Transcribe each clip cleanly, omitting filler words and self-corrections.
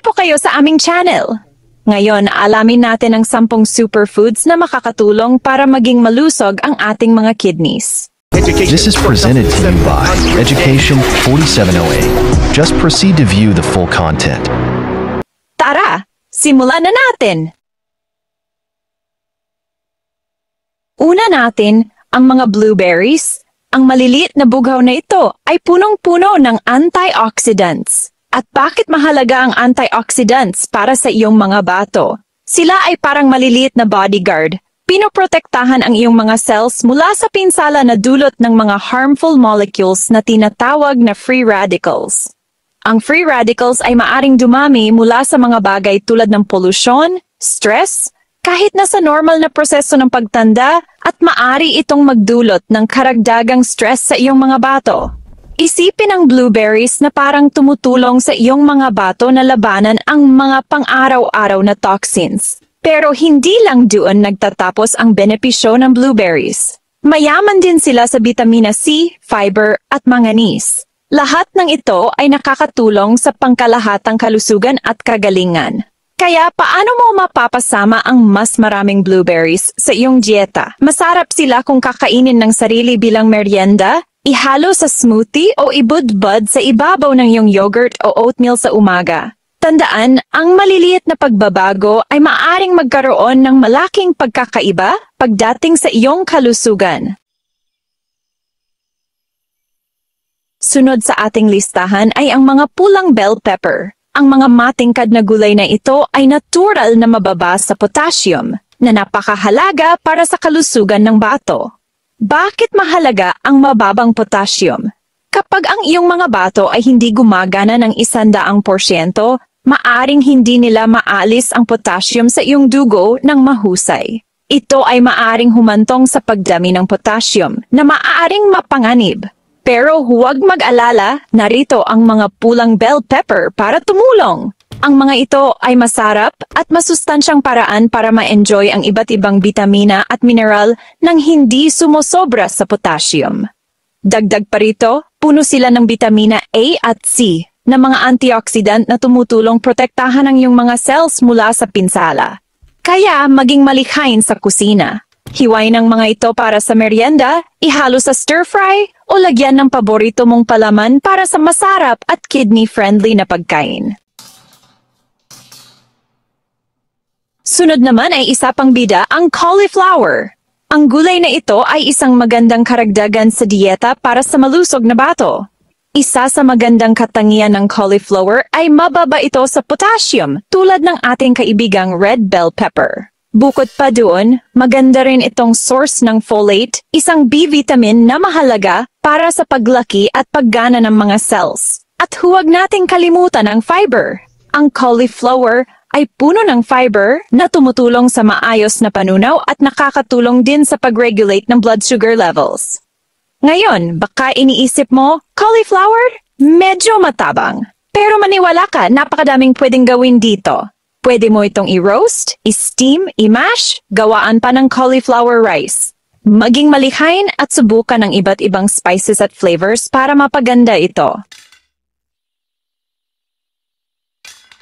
po kayo sa aming channel. Ngayon, alamin natin ang 10 superfoods na makakatulong para maging malusog ang ating mga kidneys. This is presented to you by Education 4708. Just proceed to view the full content. Tara, simulan na natin! Una natin, ang mga blueberries. Ang maliliit na bughaw na ito ay punong-puno ng antioxidants. At bakit mahalaga ang antioxidants para sa iyong mga bato? Sila ay parang maliliit na bodyguard. Pinoprotektahan ang iyong mga cells mula sa pinsala na dulot ng mga harmful molecules na tinatawag na free radicals. Ang free radicals ay maaring dumami mula sa mga bagay tulad ng polusyon, stress, kahit na sa normal na proseso ng pagtanda, at maari itong magdulot ng karagdagang stress sa iyong mga bato. Isipin ang blueberries na parang tumutulong sa iyong mga bato na labanan ang mga pang-araw-araw na toxins. Pero hindi lang doon nagtatapos ang benepisyo ng blueberries. Mayaman din sila sa vitamina C, fiber at manganese. Lahat ng ito ay nakakatulong sa pangkalahatang kalusugan at kagalingan. Kaya paano mo mapapasama ang mas maraming blueberries sa iyong dieta? Masarap sila kung kakainin ng sarili bilang merienda, ihalo sa smoothie o ibudbud sa ibabaw ng iyong yogurt o oatmeal sa umaga. Tandaan, ang maliliit na pagbabago ay maaaring magkaroon ng malaking pagkakaiba pagdating sa iyong kalusugan. Sunod sa ating listahan ay ang mga pulang bell pepper. Ang mga matingkad na gulay na ito ay natural na mababa sa potassium na napakahalaga para sa kalusugan ng bato. Bakit mahalaga ang mababang potassium? Kapag ang iyong mga bato ay hindi gumagana ng 100%, maaring hindi nila maalis ang potassium sa iyong dugo ng mahusay. Ito ay maaring humantong sa pagdami ng potassium na maaring mapanganib. Pero huwag mag-alala, narito ang mga pulang bell pepper para tumulong. Ang mga ito ay masarap at masustansyang paraan para ma-enjoy ang iba't ibang bitamina at mineral nang hindi sumosobra sa potassium. Dagdag pa rito, puno sila ng bitamina A at C na mga antioxidant na tumutulong protektahan ang iyong mga cells mula sa pinsala. Kaya maging malikhain sa kusina. Hiwain ang mga ito para sa merienda, ihalo sa stir-fry o lagyan ng paborito mong palaman para sa masarap at kidney-friendly na pagkain. Sunod naman ay isa pang bida, ang cauliflower. Ang gulay na ito ay isang magandang karagdagan sa dieta para sa malusog na bato. Isa sa magandang katangian ng cauliflower ay mababa ito sa potassium tulad ng ating kaibigang red bell pepper. Bukod pa doon, maganda rin itong source ng folate, isang B vitamin na mahalaga para sa paglaki at paggana ng mga cells. At huwag nating kalimutan ang fiber. Ang cauliflower ay puno ng fiber na tumutulong sa maayos na panunaw at nakakatulong din sa pag-regulate ng blood sugar levels. Ngayon, baka iniisip mo, cauliflower? Medyo matabang. Pero maniwala ka, napakadaming pwedeng gawin dito. Pwede mo itong i-roast, i-steam, i-mash, gawaan pa ng cauliflower rice. Maging malikhain at subukan ng iba't ibang spices at flavors para mapaganda ito.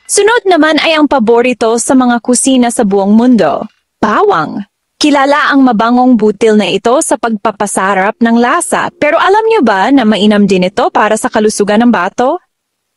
Sunod naman ay ang paborito sa mga kusina sa buong mundo, bawang. Kilala ang mabangong butil na ito sa pagpapasarap ng lasa, pero alam niyo ba na mainam din ito para sa kalusugan ng bato?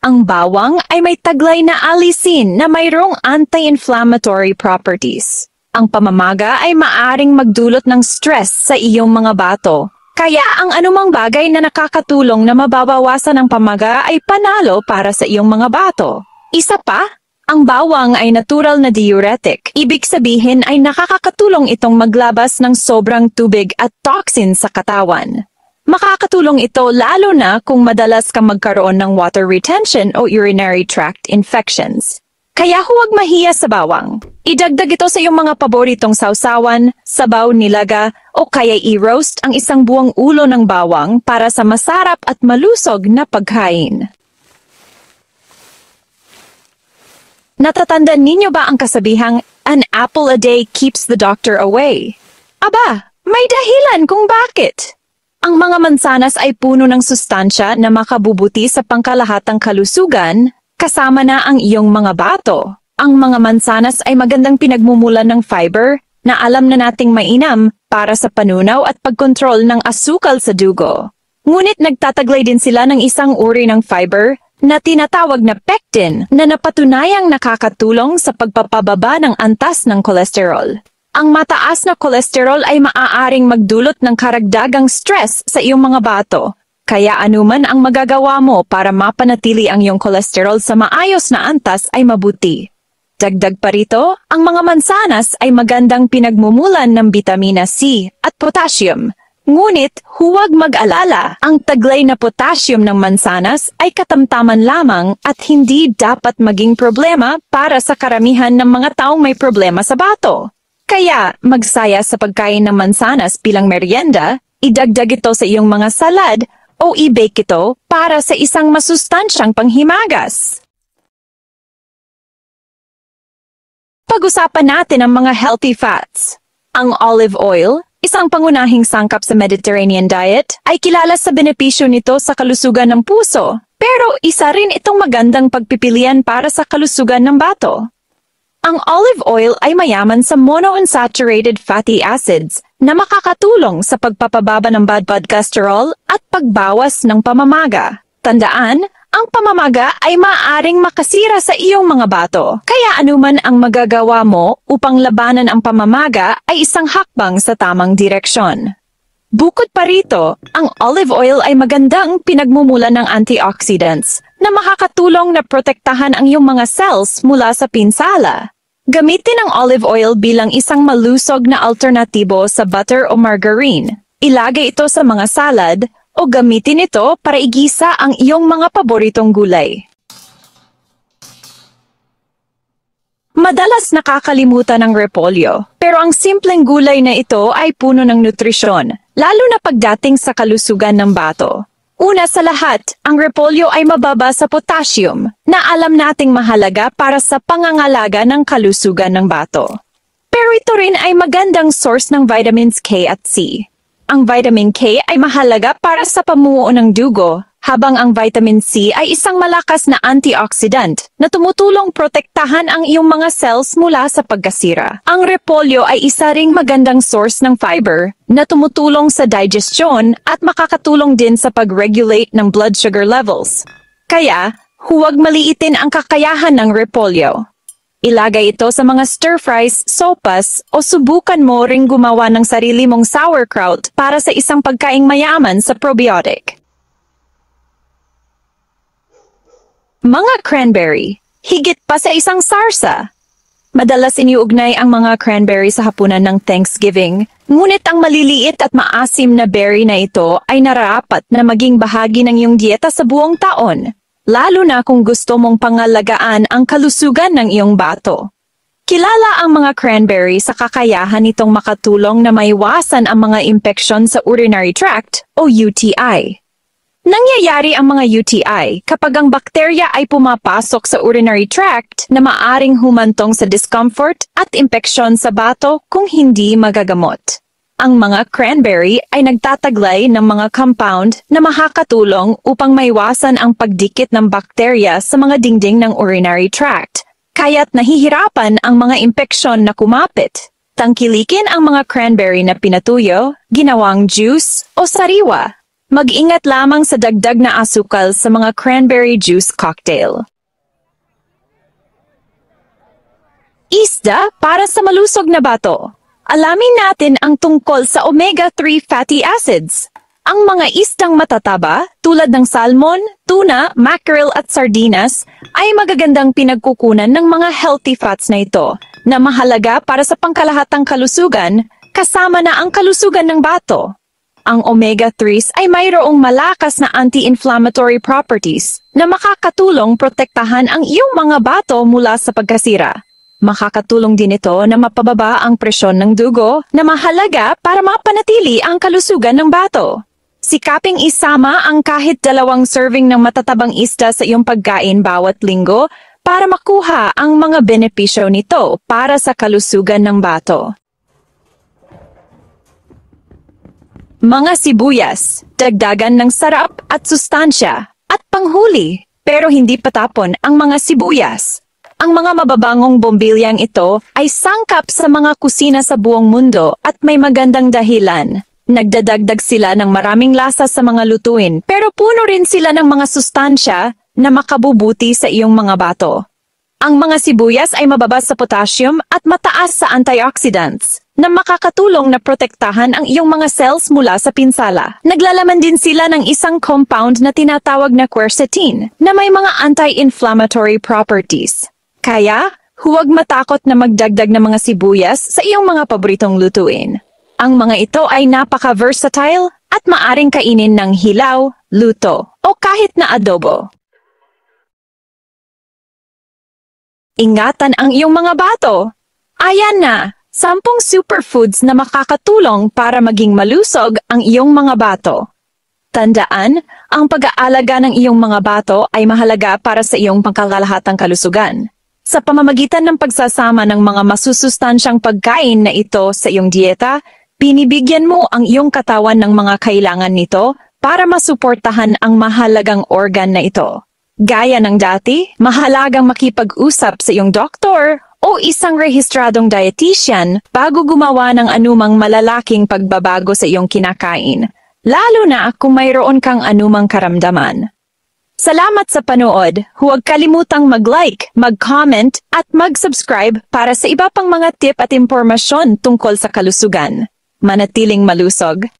Ang bawang ay may taglay na allicin na mayroong anti-inflammatory properties. Ang pamamaga ay maaring magdulot ng stress sa iyong mga bato. Kaya ang anumang bagay na nakakatulong na mababawasan ang pamaga ay panalo para sa iyong mga bato. Isa pa, ang bawang ay natural na diuretic. Ibig sabihin ay nakakatulong itong maglabas ng sobrang tubig at toxin sa katawan. Makakatulong ito lalo na kung madalas kang magkaroon ng water retention o urinary tract infections. Kaya huwag mahiya sa bawang. Idagdag ito sa iyong mga paboritong sausawan, sabaw, nilaga, o kaya i-roast ang isang buong ulo ng bawang para sa masarap at malusog na pagkain. Natatandaan ninyo ba ang kasabihang, an apple a day keeps the doctor away? Aba, may dahilan kung bakit. Ang mga mansanas ay puno ng sustansya na makabubuti sa pangkalahatang kalusugan, kasama na ang iyong mga bato. Ang mga mansanas ay magandang pinagmumulan ng fiber na alam na nating mainam para sa panunaw at pagkontrol ng asukal sa dugo. Ngunit nagtataglay din sila ng isang uri ng fiber na tinatawag na pectin na napatunayang nakakatulong sa pagpapababa ng antas ng kolesterol. Ang mataas na kolesterol ay maaaring magdulot ng karagdagang stress sa iyong mga bato. Kaya anuman ang magagawa mo para mapanatili ang iyong kolesterol sa maayos na antas ay mabuti. Dagdag pa rito, ang mga mansanas ay magandang pinagmumulan ng bitamina C at potassium. Ngunit huwag mag-alala, ang taglay na potassium ng mansanas ay katamtaman lamang at hindi dapat maging problema para sa karamihan ng mga taong may problema sa bato. Kaya magsaya sa pagkain ng mansanas bilang merienda, idagdag ito sa iyong mga salad o i-bake ito para sa isang masustansyang panghimagas. Pag-usapan natin ang mga healthy fats. Ang olive oil, isang pangunahing sangkap sa Mediterranean diet, ay kilala sa benepisyo nito sa kalusugan ng puso. Pero isa rin itong magandang pagpipilian para sa kalusugan ng bato. Ang olive oil ay mayaman sa monounsaturated fatty acids na makakatulong sa pagpapababa ng bad cholesterol at pagbawas ng pamamaga. Tandaan, ang pamamaga ay maaaring makasira sa iyong mga bato. Kaya anuman ang magagawa mo upang labanan ang pamamaga ay isang hakbang sa tamang direksyon. Bukod pa rito, ang olive oil ay magandang pinagmumulan ng antioxidants na makakatulong na protektahan ang iyong mga cells mula sa pinsala. Gamitin ang olive oil bilang isang malusog na alternatibo sa butter o margarine. Ilagay ito sa mga salad o gamitin ito para igisa ang iyong mga paboritong gulay. Madalas nakakalimutan ng repolyo, pero ang simpleng gulay na ito ay puno ng nutrisyon, lalo na pagdating sa kalusugan ng bato. Una sa lahat, ang repolyo ay mababa sa potassium, na alam nating mahalaga para sa pangangalaga ng kalusugan ng bato. Pero ito rin ay magandang source ng vitamins K at C. Ang vitamin K ay mahalaga para sa pamumuo ng dugo, habang ang vitamin C ay isang malakas na antioxidant na tumutulong protektahan ang iyong mga cells mula sa pagkasira. Ang repolyo ay isa ring magandang source ng fiber na tumutulong sa digestion at makakatulong din sa pag-regulate ng blood sugar levels. Kaya, huwag maliitin ang kakayahan ng repolyo. Ilagay ito sa mga stir-fries, sopas, o subukan mo ring gumawa ng sarili mong sauerkraut para sa isang pagkaing mayaman sa probiotic. Mga cranberry, higit pa sa isang sarsa. Madalas iniugnay ang mga cranberry sa hapunan ng Thanksgiving, ngunit ang maliliit at maasim na berry na ito ay nararapat na maging bahagi ng iyong dieta sa buong taon, lalo na kung gusto mong pangalagaan ang kalusugan ng iyong bato. Kilala ang mga cranberry sa kakayahan nitong makatulong na maiwasan ang mga impeksyon sa urinary tract o UTI. Nangyayari ang mga UTI kapag ang bakterya ay pumapasok sa urinary tract na maaring humantong sa discomfort at impeksyon sa bato kung hindi magagamot. Ang mga cranberry ay nagtataglay ng mga compound na makakatulong upang maiwasan ang pagdikit ng bakterya sa mga dingding ng urinary tract, kaya't nahihirapan ang mga impeksyon na kumapit. Tangkilikin ang mga cranberry na pinatuyo, ginawang juice o sariwa. Mag-ingat lamang sa dagdag na asukal sa mga cranberry juice cocktail. Isda para sa malusog na bato. Alamin natin ang tungkol sa omega-3 fatty acids. Ang mga isdang matataba tulad ng salmon, tuna, mackerel at sardinas ay magagandang pinagkukunan ng mga healthy fats na ito na mahalaga para sa pangkalahatang kalusugan kasama na ang kalusugan ng bato. Ang omega-3s ay mayroong malakas na anti-inflammatory properties na makakatulong protektahan ang iyong mga bato mula sa pagkasira. Makakatulong din ito na mapababa ang presyon ng dugo na mahalaga para mapanatili ang kalusugan ng bato. Sikaping isama ang kahit 2 serving ng matatabang isda sa iyong pagkain bawat linggo para makuha ang mga benepisyo nito para sa kalusugan ng bato. Mga sibuyas, dagdagan ng sarap at sustansya. At panghuli, Pero hindi patapon ang mga sibuyas. Ang mga mababangong bombilyang ito ay sangkap sa mga kusina sa buong mundo at may magandang dahilan. Nagdadagdag sila ng maraming lasa sa mga lutuin pero puno rin sila ng mga sustansya na makabubuti sa iyong mga bato. Ang mga sibuyas ay mababa sa potassium at mataas sa antioxidants na makakatulong na protektahan ang iyong mga cells mula sa pinsala. Naglalaman din sila ng isang compound na tinatawag na quercetin na may mga anti-inflammatory properties. Kaya, huwag matakot na magdagdag ng mga sibuyas sa iyong mga paboritong lutuin. Ang mga ito ay napaka-versatile at maaring kainin ng hilaw, luto, o kahit na adobo. Ingatan ang iyong mga bato. Ayan na, 10 superfoods na makakatulong para maging malusog ang iyong mga bato. Tandaan, ang pag-aalaga ng iyong mga bato ay mahalaga para sa iyong pangkalahatang kalusugan. Sa pamamagitan ng pagsasama ng mga masusustansyang pagkain na ito sa iyong dieta, binibigyan mo ang iyong katawan ng mga kailangan nito para masuportahan ang mahalagang organ na ito. Gaya ng dati, mahalagang makipag-usap sa iyong doktor o isang rehistradong dietitian bago gumawa ng anumang malalaking pagbabago sa iyong kinakain, lalo na kung mayroon kang anumang karamdaman. Salamat sa panood. Huwag kalimutang mag-like, mag-comment at mag-subscribe para sa iba pang mga tip at impormasyon tungkol sa kalusugan. Manatiling malusog.